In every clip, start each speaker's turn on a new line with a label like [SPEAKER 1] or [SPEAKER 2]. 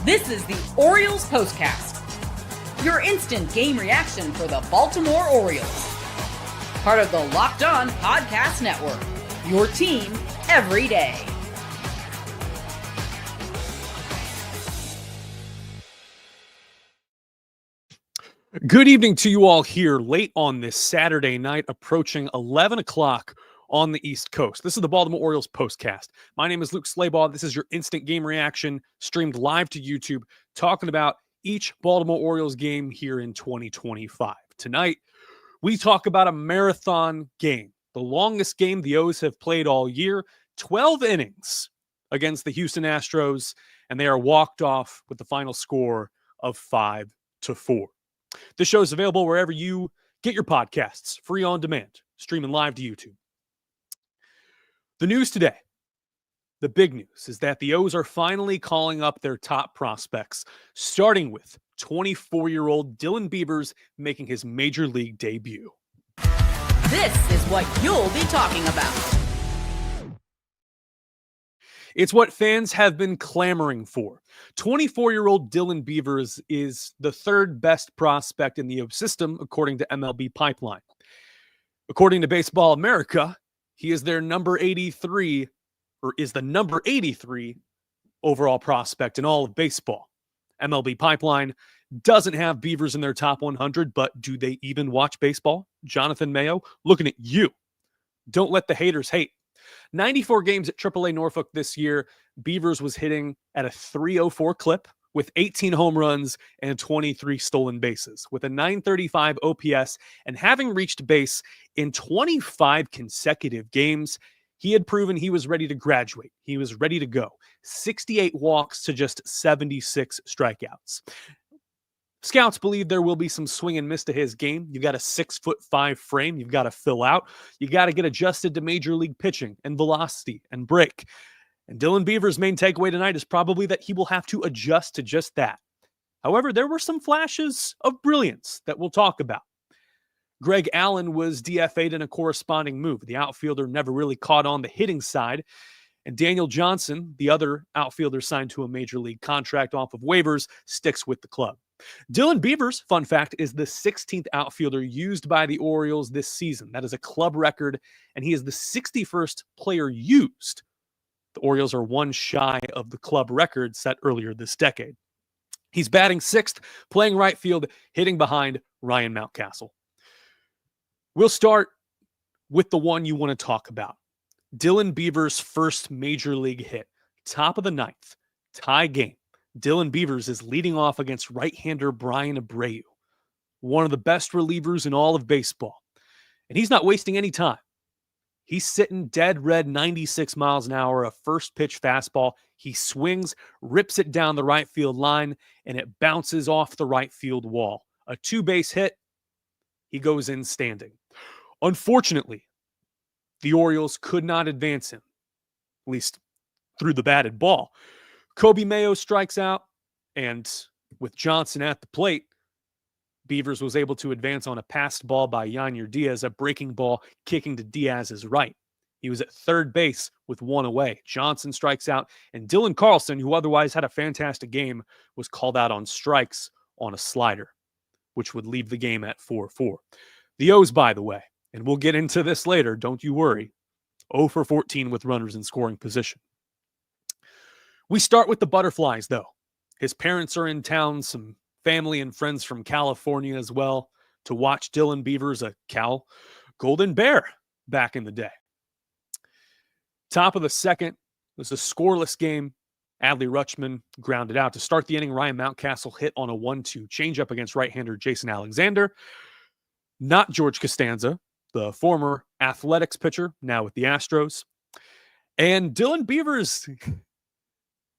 [SPEAKER 1] This is the Orioles Postcast, your instant game reaction for the Baltimore Orioles. Part of the Locked On Podcast Network, your team every day.
[SPEAKER 2] Good evening to you all here late on this Saturday night, approaching 11 o'clock on the East Coast. This is the Baltimore Orioles Postcast. My name is Luke Slabaugh. This is your instant game reaction streamed live to YouTube, talking about each Baltimore Orioles game here in 2025. Tonight, we talk about a marathon game, the longest game the O's have played all year, 12 innings against the Houston Astros, and they are walked off with the final score of 5-4. This show is available wherever you get your podcasts, free on demand, streaming live to YouTube. The news today, the big news, is that the O's are finally calling up their top prospects, starting with 24-year-old Dylan Beavers making his major league debut.
[SPEAKER 1] This is what you'll be talking about.
[SPEAKER 2] It's what fans have been clamoring for. 24-year-old Dylan Beavers is the third best prospect in the O's system, according to MLB Pipeline. According to Baseball America, he is their number 83, or is the number 83 overall prospect in all of baseball. MLB Pipeline doesn't have Beavers in their top 100, but do they even watch baseball? Jonathan Mayo, looking at you. Don't let the haters hate. 94 games at AAA Norfolk this year, Beavers was hitting at a .304 clip with 18 home runs and 23 stolen bases. With a .935 OPS and having reached base in 25 consecutive games, he had proven he was ready to graduate. He was ready to go. 68 walks to just 76 strikeouts. Scouts believe there will be some swing and miss to his game. You've got a 6'5" frame you've got to fill out. You got to get adjusted to major league pitching and velocity and break. And Dylan Beavers' main takeaway tonight is probably that he will have to adjust to just that. However, there were some flashes of brilliance that we'll talk about. Greg Allen was DFA'd in a corresponding move. The outfielder never really caught on the hitting side. And Daniel Johnson, the other outfielder signed to a major league contract off of waivers, sticks with the club. Dylan Beavers, fun fact, is the 16th outfielder used by the Orioles this season. That is a club record, and he is the 61st player used. The Orioles are one shy of the club record set earlier this decade. He's batting sixth, playing right field, hitting behind Ryan Mountcastle. We'll start with the one you want to talk about. Dylan Beavers' first major league hit. Top of the ninth, tie game. Dylan Beavers is leading off against right-hander Brian Abreu, one of the best relievers in all of baseball. And he's not wasting any time. He's sitting dead red 96 miles an hour, a first pitch fastball. He swings, rips it down the right field line, and it bounces off the right field wall. A two-base hit. He goes in standing. Unfortunately, the Orioles could not advance him, at least through the batted ball. Kobe Mayo strikes out, and with Johnson at the plate, Beavers was able to advance on a passed ball by Yanier Diaz, a breaking ball kicking to Diaz's right. He was at third base with one away. Johnson strikes out, and Dylan Carlson, who otherwise had a fantastic game, was called out on strikes on a slider, which would leave the game at 4-4. The O's, by the way, and we'll get into this later, don't you worry, 0 for 14 with runners in scoring position. We start with the Butterflies, though. His parents are in town, some family and friends from California as well, to watch Dylan Beavers, a Cal Golden Bear back in the day. Top of the second, it was a scoreless game. Adley Rutschman grounded out. To start the inning, Ryan Mountcastle hit on a 1-2 changeup against right-hander Jason Alexander. Not George Costanza, the former Athletics pitcher, now with the Astros. And Dylan Beavers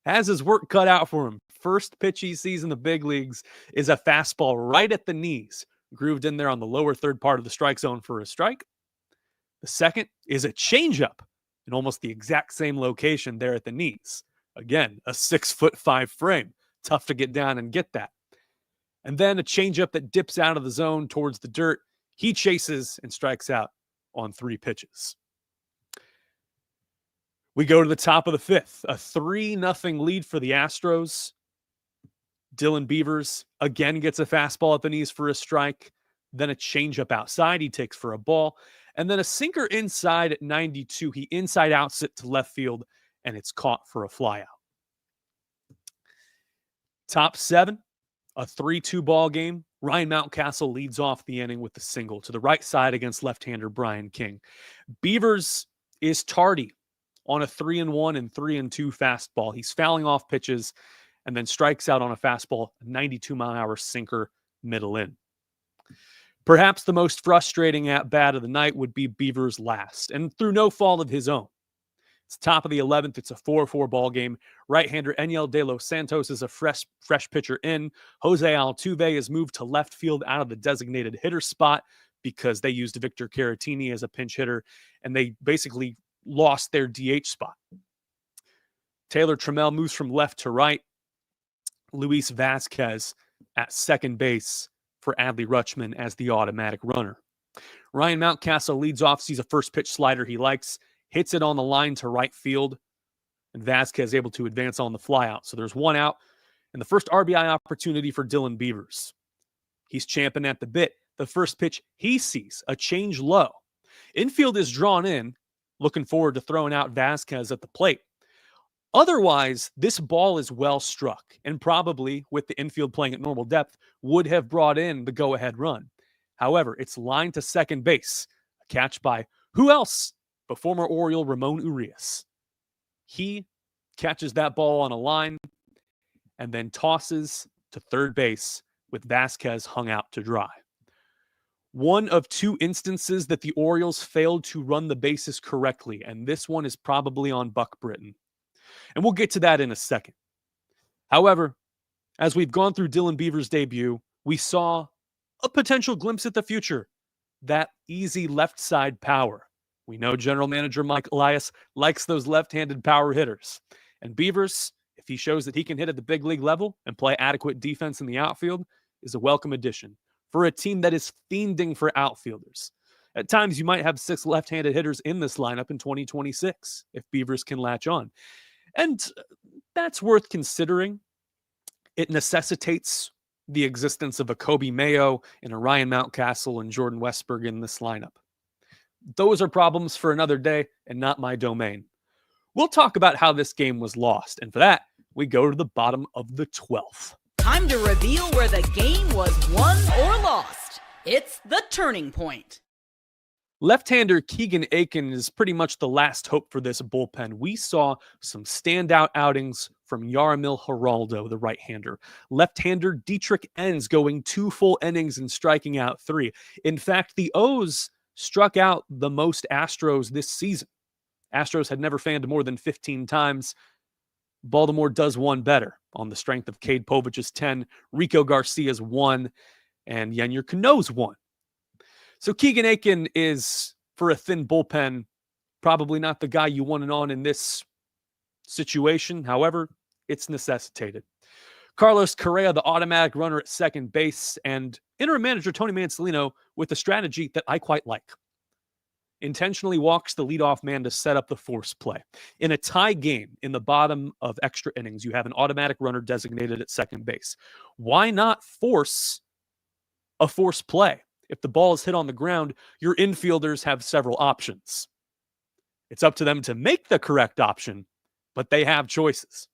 [SPEAKER 2] has his work cut out for him. First pitch he sees in the big leagues is a fastball right at the knees, grooved in there on the lower third part of the strike zone for a strike. The second is a changeup in almost the exact same location there at the knees. Again, a 6'5" frame. Tough to get down and get that. And then a changeup that dips out of the zone towards the dirt. He chases and strikes out on 3 pitches. We go to the top of the fifth, a 3-0 lead for the Astros. Dylan Beavers again gets a fastball at the knees for a strike, then a changeup outside he takes for a ball, and then a sinker inside at 92. He inside outs it to left field, and it's caught for a flyout. Top 7, a 3-2 ball game. Ryan Mountcastle leads off the inning with the single to the right side against left-hander Brian King. Beavers is tardy on a 3-1 and 3-2 fastball. He's fouling off pitches and then strikes out on a fastball, 92-mile-an-hour sinker, middle in. Perhaps the most frustrating at-bat of the night would be Beavers' last, and through no fault of his own. It's top of the 11th. It's a 4-4 ball game. Right-hander Enyel De Los Santos is a fresh pitcher in. Jose Altuve is moved to left field out of the designated hitter spot because they used Victor Caratini as a pinch hitter, and they basically lost their DH spot. Taylor Trammell moves from left to right. Luis Vasquez at second base for Adley Rutschman as the automatic runner. Ryan Mountcastle leads off, sees a first pitch slider he likes, hits it on the line to right field, and Vasquez able to advance on the flyout. So there's one out, and the first RBI opportunity for Dylan Beavers. He's champing at the bit. The first pitch he sees, a change low. Infield is drawn in, looking forward to throwing out Vasquez at the plate. Otherwise, this ball is well struck, and probably, with the infield playing at normal depth, would have brought in the go-ahead run. However, it's lined to second base. A catch by who else but former Oriole Ramon Urias. He catches that ball on a line and then tosses to third base with Vasquez hung out to dry. One of 2 instances that the Orioles failed to run the bases correctly, and this one is probably on Buck Britton. And we'll get to that in a second. However, as we've gone through Dylan Beavers' debut, we saw a potential glimpse at the future, that easy left side power. We know general manager Mike Elias likes those left-handed power hitters. And Beavers, if he shows that he can hit at the big league level and play adequate defense in the outfield, is a welcome addition for a team that is fiending for outfielders. At times, you might have 6 left-handed hitters in this lineup in 2026 if Beavers can latch on. And that's worth considering. It necessitates the existence of a Kobe Mayo and a Ryan Mountcastle and Jordan Westberg in this lineup. Those are problems for another day and not my domain. We'll talk about how this game was lost, and for that, we go to the bottom of the 12th.
[SPEAKER 1] Time to reveal where the game was won or lost. It's the turning point.
[SPEAKER 2] Left-hander Keegan Aiken is pretty much the last hope for this bullpen. We saw some standout outings from Yaramil Geraldo, the right-hander. Left-hander Dietrich Enns going 2 full innings and striking out 3. In fact, the O's struck out the most Astros this season. Astros had never fanned more than 15 times. Baltimore does one better on the strength of Cade Povich's 10, Rico Garcia's 1, and Yennier Cano's 1. So Keegan Aiken is, for a thin bullpen, probably not the guy you want it on in this situation. However, it's necessitated. Carlos Correa, the automatic runner at second base, and interim manager Tony Mansolino with a strategy that I quite like. Intentionally walks the leadoff man to set up the force play. In a tie game in the bottom of extra innings, you have an automatic runner designated at second base. Why not force a force play? If the ball is hit on the ground, your infielders have several options. It's up to them to make the correct option, but they have choices.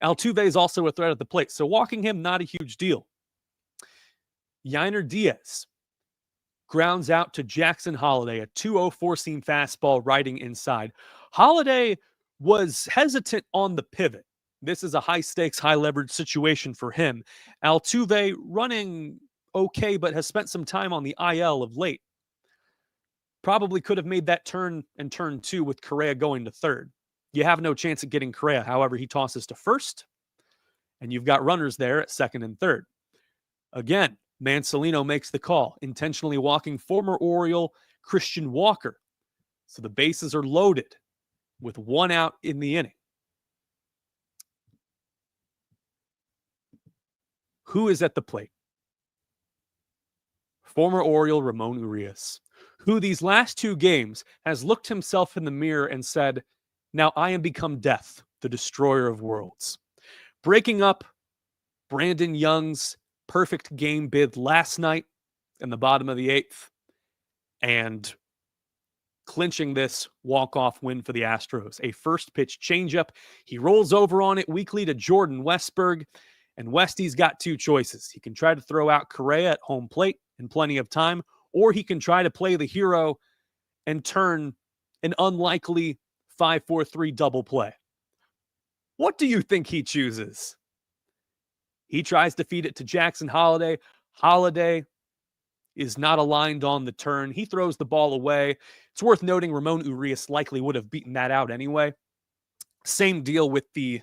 [SPEAKER 2] Altuve is also a threat at the plate, so walking him, not a huge deal. Yainer Diaz grounds out to Jackson Holliday, a 2-0 seam fastball riding inside. Holliday was hesitant on the pivot. This is a high-stakes, high-leverage situation for him. Altuve running okay, but has spent some time on the IL of late. Probably could have made that turn and turn 2 with Correa going to third. You have no chance at getting Correa. However, he tosses to first, and you've got runners there at second and third. Again, Mansolino makes the call, intentionally walking former Oriole Christian Walker. So the bases are loaded with 1 out in the inning. Who is at the plate? Former Oriole Ramon Urias, who these last 2 games has looked himself in the mirror and said, "Now I am become death, the destroyer of worlds." Breaking up Brandon Young's perfect game bid last night in the bottom of the 8th, and clinching this walk-off win for the Astros. A first pitch changeup. He rolls over on it weakly to Jordan Westburg, and Westy's got two choices. He can try to throw out Correa at home plate in plenty of time, or he can try to play the hero and turn an unlikely 5-4-3 double play. What do you think he chooses? He tries to feed it to Jackson Holliday. Holliday is not aligned on the turn. He throws the ball away. It's worth noting Ramon Urias likely would have beaten that out anyway. Same deal with the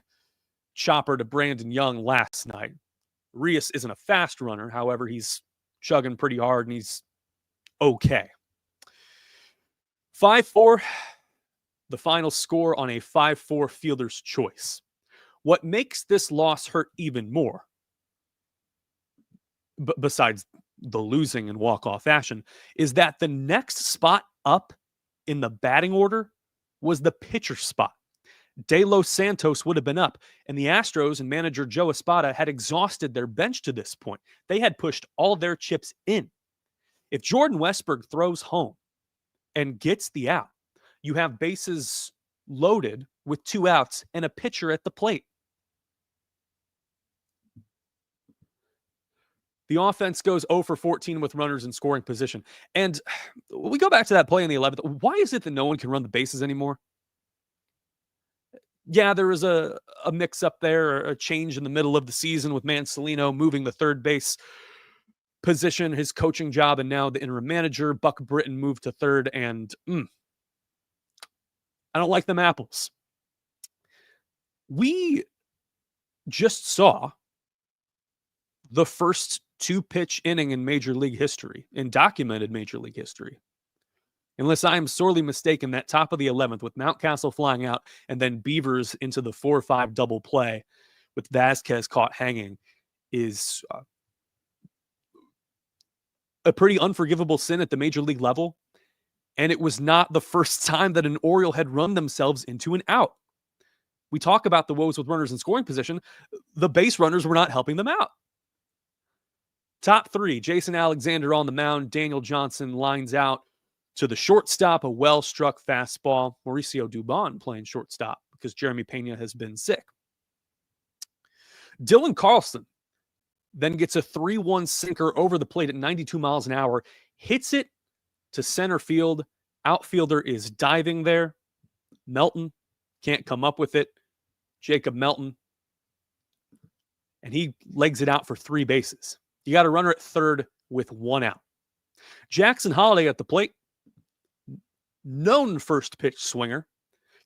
[SPEAKER 2] chopper to Brandon Young last night. Urias isn't a fast runner. However, he's chugging pretty hard and he's okay. 5-4, the final score on a 5-4 fielder's choice. What makes this loss hurt even more, besides the losing in walk-off fashion, is that the next spot up in the batting order was the pitcher spot. De Los Santos would have been up, and the Astros and manager Joe Espada had exhausted their bench to this point. They had pushed all their chips in. If Jordan Westburg throws home and gets the out, you have bases loaded with 2 outs and a pitcher at the plate. The offense goes 0 for 14 with runners in scoring position. And we go back to that play in the 11th. Why is it that no one can run the bases anymore? Yeah, there was a mix-up there, a change in the middle of the season with Mancelino moving the third base position, his coaching job, and now the interim manager. Buck Britton moved to third, and I don't like them apples. We just saw the first 2-pitch inning in Major League history, in documented Major League history. Unless I am sorely mistaken, that top of the 11th with Mountcastle flying out and then Beavers into the 4-5 double play with Vasquez caught hanging is a pretty unforgivable sin at the Major League level. And it was not the first time that an Oriole had run themselves into an out. We talk about the woes with runners in scoring position. The base runners were not helping them out. Top 3, Jason Alexander on the mound. Daniel Johnson lines out to the shortstop, a well-struck fastball. Mauricio Dubon playing shortstop because Jeremy Pena has been sick. Dylan Carlson then gets a 3-1 sinker over the plate at 92 miles an hour, hits it to center field. Outfielder is diving there. Melton can't come up with it. Jacob Melton. And he legs it out for 3 bases. You got a runner at third with 1 out. Jackson Holliday at the plate, known first pitch swinger,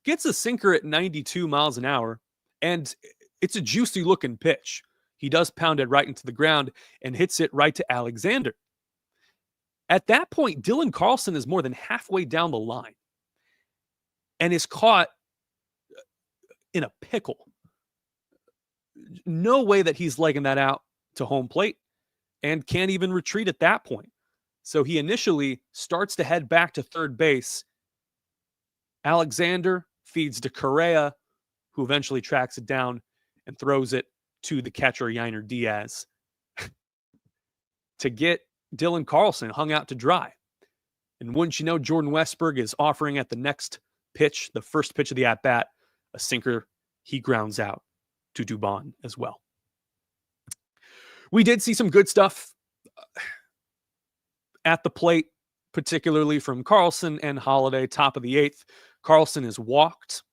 [SPEAKER 2] gets a sinker at 92 miles an hour, and it's a juicy looking pitch. He does pound it right into the ground and hits it right to Alexander. At that point, Dylan Carlson is more than halfway down the line and is caught in a pickle. No way that he's legging that out to home plate and can't even retreat at that point. So he initially starts to head back to third base. Alexander feeds to Correa, who eventually tracks it down and throws it to the catcher, Yainer Diaz, to get Dylan Carlson hung out to dry. And wouldn't you know, Jordan Westburg is offering at the next pitch, the first pitch of the at-bat, a sinker. He grounds out to Dubon as well. We did see some good stuff at the plate, particularly from Carlson and Holliday, top of the 8th. Carlson is walked,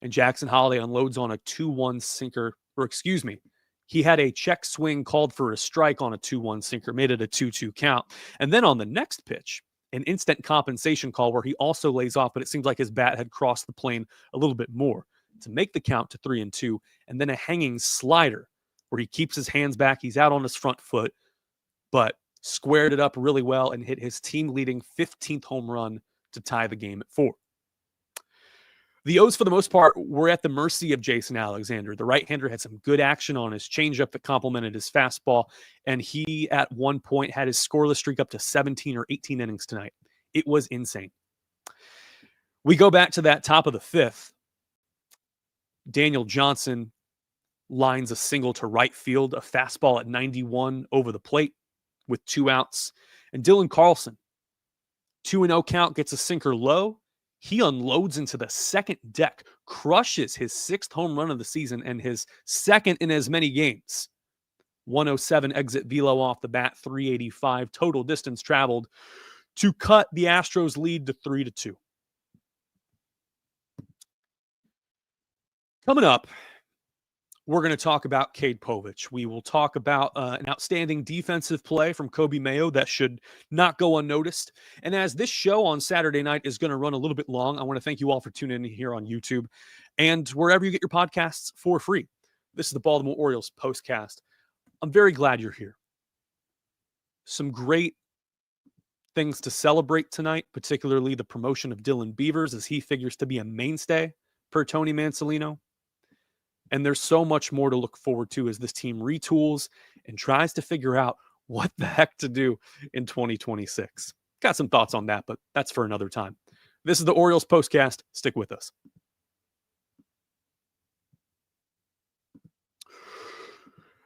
[SPEAKER 2] and Jackson Holliday unloads on a 2-1 sinker, or excuse me, he had a check swing called for a strike on a 2-1 sinker, made it a 2-2 count. And then on the next pitch, an instant compensation call where he also lays off, but it seems like his bat had crossed the plane a little bit more to make the count to 3-2, and then a hanging slider where he keeps his hands back. He's out on his front foot, but squared it up really well and hit his team-leading 15th home run to tie the game at 4. The O's, for the most part, were at the mercy of Jason Alexander. The right-hander had some good action on his changeup that complemented his fastball, and he, at one point, had his scoreless streak up to 17 or 18 innings tonight. It was insane. We go back to that top of the 5th. Daniel Johnson lines a single to right field, a fastball at 91 over the plate with 2 outs. And Dylan Carlson, 2-0 count, gets a sinker low. He unloads into the second deck, crushes his 6th home run of the season and his 2nd in as many games. 107 exit velo off the bat, 385 total distance traveled to cut the Astros lead to 3-2. Coming up, we're going to talk about Cade Povich. We will talk about an outstanding defensive play from Kobe Mayo that should not go unnoticed. And as this show on Saturday night is going to run a little bit long, I want to thank you all for tuning in here on YouTube and wherever you get your podcasts for free. This is the Baltimore Orioles Postcast. I'm very glad you're here. Some great things to celebrate tonight, particularly the promotion of Dylan Beavers as he figures to be a mainstay per Tony Mansolino. And there's so much more to look forward to as this team retools and tries to figure out what the heck to do in 2026. Got some thoughts on that, but that's for another time. This is the Orioles Postcast. Stick with us.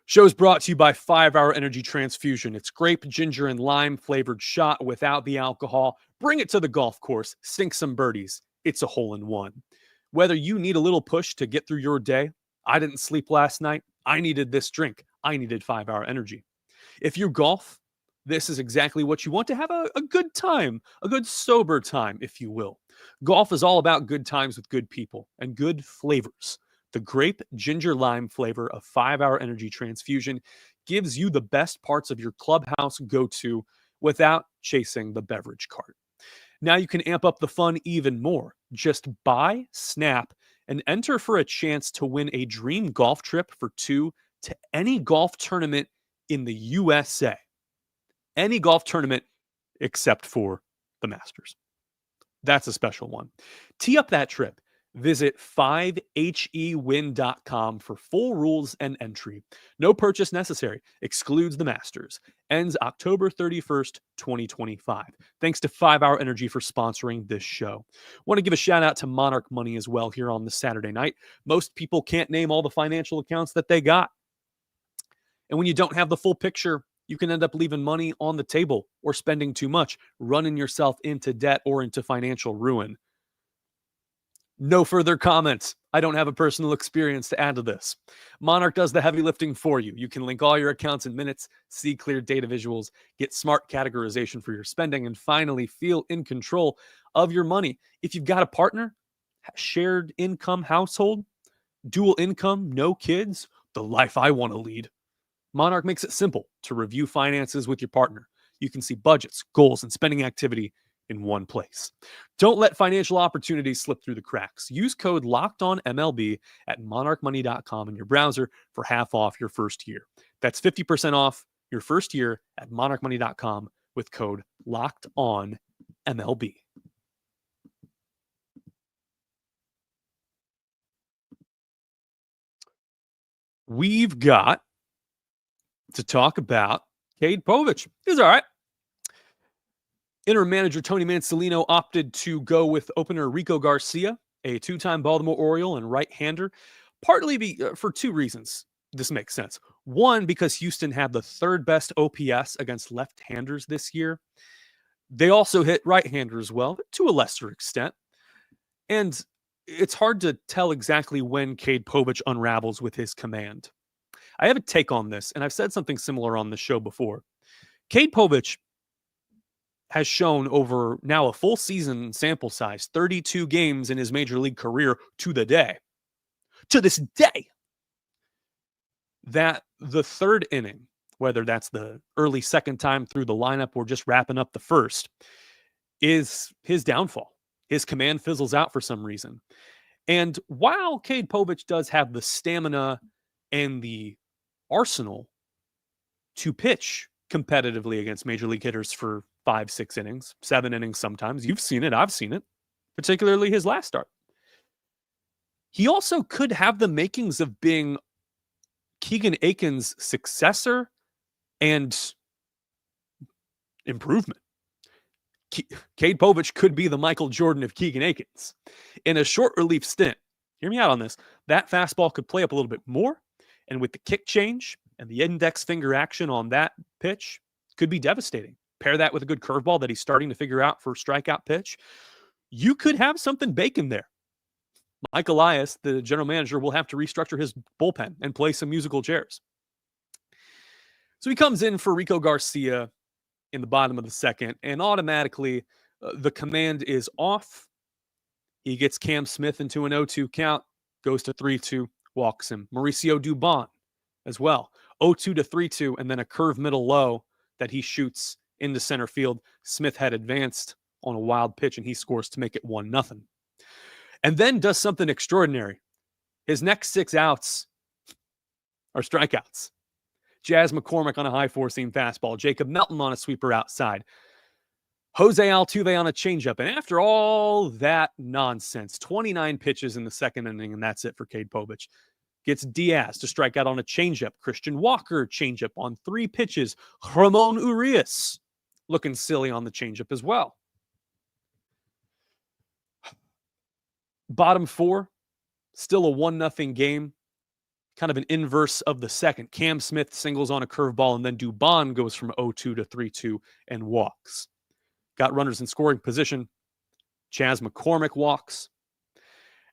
[SPEAKER 2] Show's brought to you by 5 Hour Energy Transfusion. It's grape, ginger, and lime flavored shot without the alcohol. Bring it to the golf course. Sink some birdies. It's a hole-in-one. Whether you need a little push to get through your day, I didn't sleep last night, I needed this drink. I needed 5 Hour Energy. If you golf, this is exactly what you want to have a good time, a good sober time, if you will. Golf is all about good times with good people and good flavors. The grape ginger lime flavor of 5 Hour Energy Transfusion gives you the best parts of your clubhouse go-to without chasing the beverage cart. Now you can amp up the fun even more. Just buy, snap, and enter for a chance to win a dream golf trip for 2 to any golf tournament in the USA. Any golf tournament except for the Masters. That's a special one. Tee up that trip. Visit 5hewin.com for full rules and entry. No purchase necessary. Excludes the Masters. Ends October 31st, 2025. Thanks to 5 Hour Energy for sponsoring this show. Want to give a shout out to Monarch Money as well here on this Saturday night. Most people can't name all the financial accounts that they got. And when you don't have the full picture, you can end up leaving money on the table or spending too much, running yourself into debt or into financial ruin. No further comments. I don't have a personal experience to add to this. Monarch does the heavy lifting for you. You can link all your accounts in minutes, see clear data visuals, get smart categorization for your spending, and finally feel in control of your money. If you've got a partner, shared income household, dual income, no kids, the life I want to lead, Monarch makes it simple to review finances with your partner. You can see budgets, goals, and spending activity in one place. Don't let financial opportunities slip through the cracks. Use code LOCKEDONMLB at monarchmoney.com in your browser for half off your first year. That's 50% off your first year at monarchmoney.com with code LOCKEDONMLB. We've got to talk about Cade Povich. He's all right. Interim manager Tony Mansolino opted to go with opener Rico Garcia, a 2-time Baltimore Oriole and right-hander, partly for 2 reasons. This makes sense. One, because Houston had the 3rd best OPS against left-handers this year. They also hit right-handers well, but to a lesser extent. And it's hard to tell exactly when Cade Povich unravels with his command. I have a take on this, and I've said something similar on the show before. Cade Povich has shown over now a full season sample size, 32 games in his major league career to this day, that the 3rd inning, whether that's the early 2nd time through the lineup or just wrapping up the 1st, is his downfall. His command fizzles out for some reason. And while Cade Povich does have the stamina and the arsenal to pitch competitively against major league hitters for 5, 6 innings, 7 innings sometimes. You've seen it. I've seen it, particularly his last start. He also could have the makings of being Keegan Aiken's successor and improvement. Cade Povich could be the Michael Jordan of Keegan Aikens. In a short relief stint, hear me out on this, that fastball could play up a little bit more. And with the kick change and the index finger action on that pitch, could be devastating. Pair that with a good curveball that he's starting to figure out for a strikeout pitch. You could have something baking there. Mike Elias, the general manager, will have to restructure his bullpen and play some musical chairs. So he comes in for Rico Garcia in the bottom of the second, and automatically the command is off. He gets Cam Smith into an 0-2 count, goes to 3-2, walks him. Mauricio Dubon as well, 0-2 to 3-2, and then a curve middle low that he shoots into center field. Smith had advanced on a wild pitch, and he scores to make it 1-0. And then does something extraordinary. His next 6 outs are strikeouts. Jazz McCormick on a high four-seam fastball. Jacob Melton on a sweeper outside. Jose Altuve on a changeup. And after all that nonsense, 29 pitches in the second inning, and that's it for Cade Povich. Gets Diaz to strike out on a changeup. Christian Walker changeup on 3 pitches. Ramon Urias looking silly on the changeup as well. Bottom 4, still a 1-0 game. Kind of an inverse of the second. Cam Smith singles on a curveball, and then Dubon goes from 0-2 to 3-2 and walks. Got runners in scoring position. Chas McCormick walks.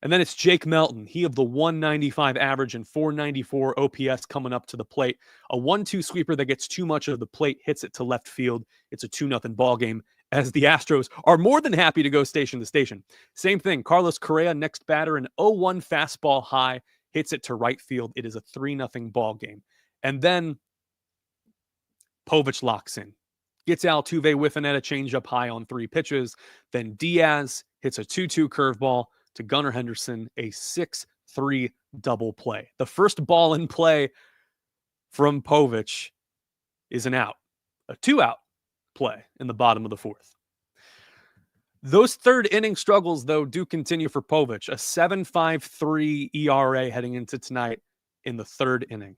[SPEAKER 2] And then it's Jake Melton. He of the 195 average and 494 OPS coming up to the plate. A 1-2 sweeper that gets too much of the plate, hits it to left field. It's a 2-0 ball game, as the Astros are more than happy to go station to station. Same thing. Carlos Correa, next batter, an 0-1 fastball high, hits it to right field. It is a 3-0 ball game. And then Povich locks in. Gets Altuve whiffing at a changeup high on 3 pitches. Then Diaz hits a 2-2 curveball to Gunnar Henderson, a 6-3 double play. The first ball in play from Povich is an out, a 2-out play in the bottom of the 4th. Those third inning struggles, though, do continue for Povich. A 7.53 ERA heading into tonight in the 3rd inning.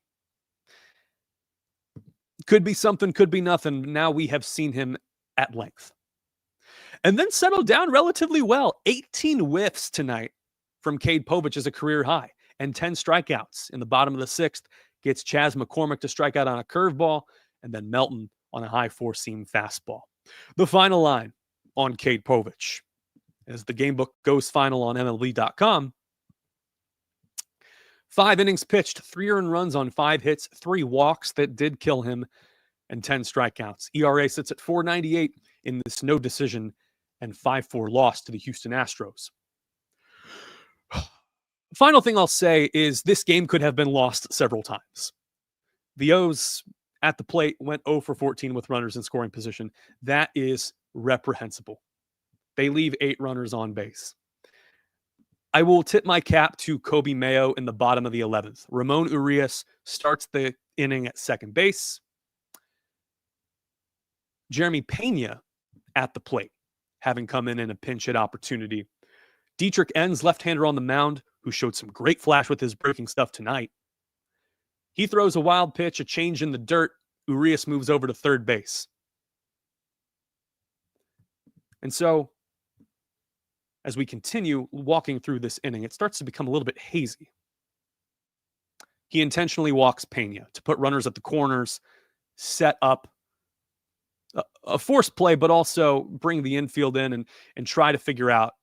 [SPEAKER 2] Could be something, could be nothing. Now we have seen him at length. And then settled down relatively well. 18 whiffs tonight from Cade Povich is a career high, and 10 strikeouts in the bottom of the 6th. Gets Chas McCormick to strike out on a curveball, and then Melton on a high four-seam fastball. The final line on Cade Povich, as the game book goes final on MLB.com. 5 innings pitched, 3 earned runs on 5 hits, 3 walks that did kill him, and 10 strikeouts. ERA sits at 4.98 in this no decision and 5-4 loss to the Houston Astros. Final thing I'll say is this game could have been lost several times. The O's at the plate went 0 for 14 with runners in scoring position. That is reprehensible. They leave 8 runners on base. I will tip my cap to Kobe Mayo in the bottom of the 11th. Ramon Urias starts the inning at second base. Jeremy Pena at the plate, having come in a pinch hit opportunity. Dietrich Enns, left-hander on the mound, who showed some great flash with his breaking stuff tonight. He throws a wild pitch, a change in the dirt. Urias moves over to third base. And so, as we continue walking through this inning, it starts to become a little bit hazy. He intentionally walks Pena to put runners at the corners, set up a forced play, but also bring the infield in and try to figure out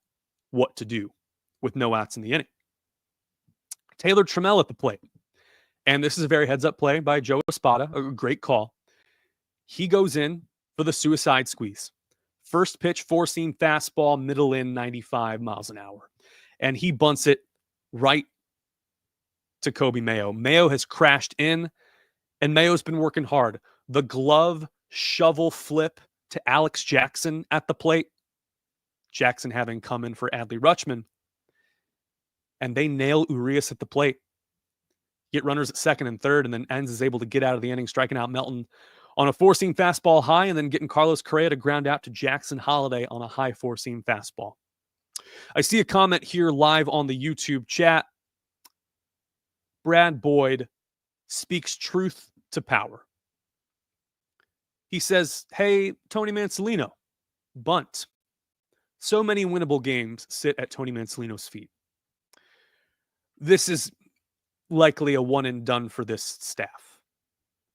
[SPEAKER 2] what to do with no outs in the inning. Taylor Trammell at the plate. And this is a very heads-up play by Joe Espada, a great call. He goes in for the suicide squeeze. First pitch, four-seam fastball, middle in, 95 miles an hour. And he bunts it right to Kobe Mayo. Mayo has crashed in, and Mayo's been working hard. The glove shovel flip to Alex Jackson at the plate. Jackson having come in for Adley Rutschman. And they nail Urias at the plate. Get runners at second and third, and then Enns is able to get out of the inning, striking out Melton on a four-seam fastball high, and then getting Carlos Correa to ground out to Jackson Holiday on a high four-seam fastball. I see a comment here live on the YouTube chat. Brad Boyd speaks truth to power. He says, hey, Tony Mansolino, bunt. So many winnable games sit at Tony Mansolino's feet. This is likely a one and done for this staff.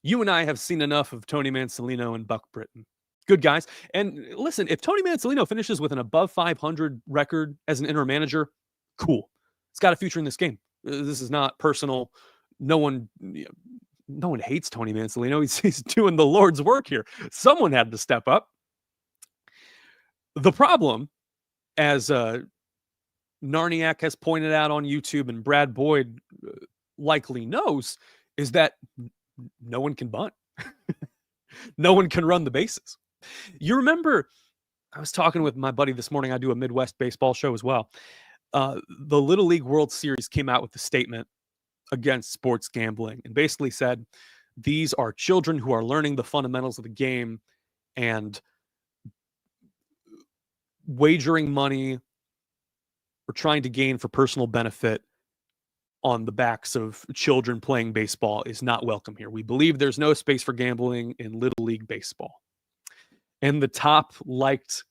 [SPEAKER 2] You and I have seen enough of Tony Mansolino and Buck Britton. Good guys. And listen, if Tony Mansolino finishes with an above 500 record as an interim manager, cool. It's got a future in this game. This is not personal. No one hates Tony Mansolino. He's doing the Lord's work here. Someone had to step up. The problem, as Narniak has pointed out on YouTube and Brad Boyd likely knows, is that no one can bunt. No one can run the bases. You remember, I was talking with my buddy this morning. I do a Midwest baseball show as well. The Little League World Series came out with a statement against sports gambling and basically said, these are children who are learning the fundamentals of the game, and wagering money or trying to gain for personal benefit on the backs of children playing baseball is not welcome here. We believe there's no space for gambling in Little League baseball. And the top liked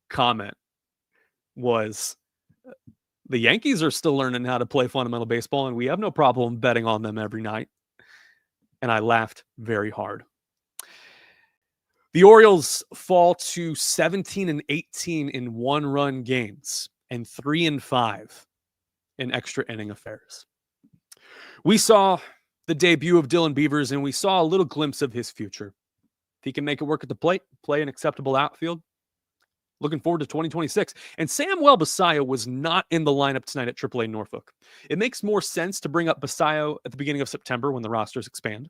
[SPEAKER 2] comment was, the Yankees are still learning how to play fundamental baseball, and we have no problem betting on them every night. And I laughed very hard. The Orioles fall to 17-18 in one-run games and 3-5 in extra inning affairs. We saw the debut of Dylan Beavers, and we saw a little glimpse of his future. If he can make it work at the plate, play an acceptable outfield, looking forward to 2026. And Samuel Basallo was not in the lineup tonight at AAA Norfolk. It makes more sense to bring up Basallo at the beginning of September when the rosters expand.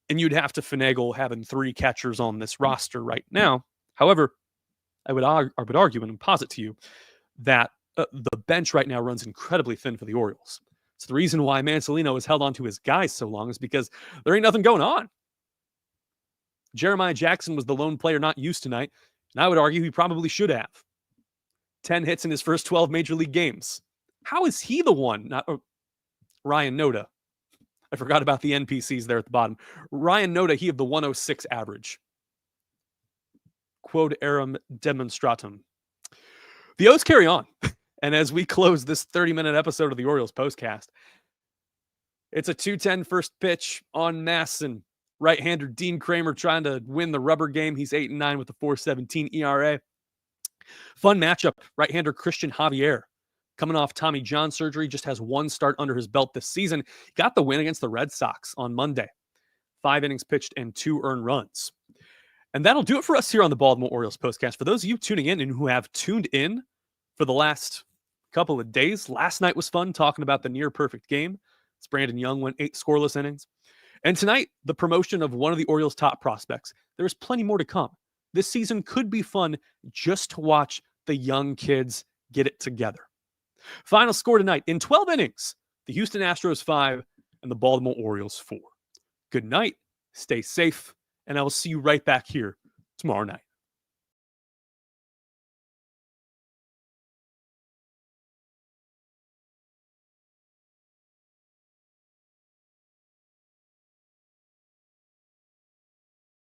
[SPEAKER 2] And you'd have to finagle having 3 catchers on this roster right now. However, I would argue and posit to you that the bench right now runs incredibly thin for the Orioles. So the reason why Mansolino has held on to his guys so long is because there ain't nothing going on. Jeremiah Jackson was the lone player not used tonight, and I would argue he probably should have. 10 hits in his first 12 major league games. How is he the one? Not Ryan Noda. I forgot about the NPCs there at the bottom. Ryan Noda, he of the 106 average. Quod eram demonstratum. The O's carry on. And as we close this 30-minute episode of the Orioles Postcast, it's a 2:10 first pitch on Masson. Right-hander Dean Kramer trying to win the rubber game. He's 8-9 with a 4.17 ERA. Fun matchup. Right-hander Christian Javier, coming off Tommy John surgery, just has 1 start under his belt this season. Got the win against the Red Sox on Monday. 5 innings pitched and 2 earned runs. And that'll do it for us here on the Baltimore Orioles Postcast. For those of you tuning in and who have tuned in for the last couple of days, last night was fun talking about the near-perfect game. As Brandon Young went 8 scoreless innings. And tonight, the promotion of one of the Orioles' top prospects. There's plenty more to come. This season could be fun just to watch the young kids get it together. Final score tonight, in 12 innings, the Houston Astros 5 and the Baltimore Orioles 4. Good night, stay safe, and I will see you right back here tomorrow night.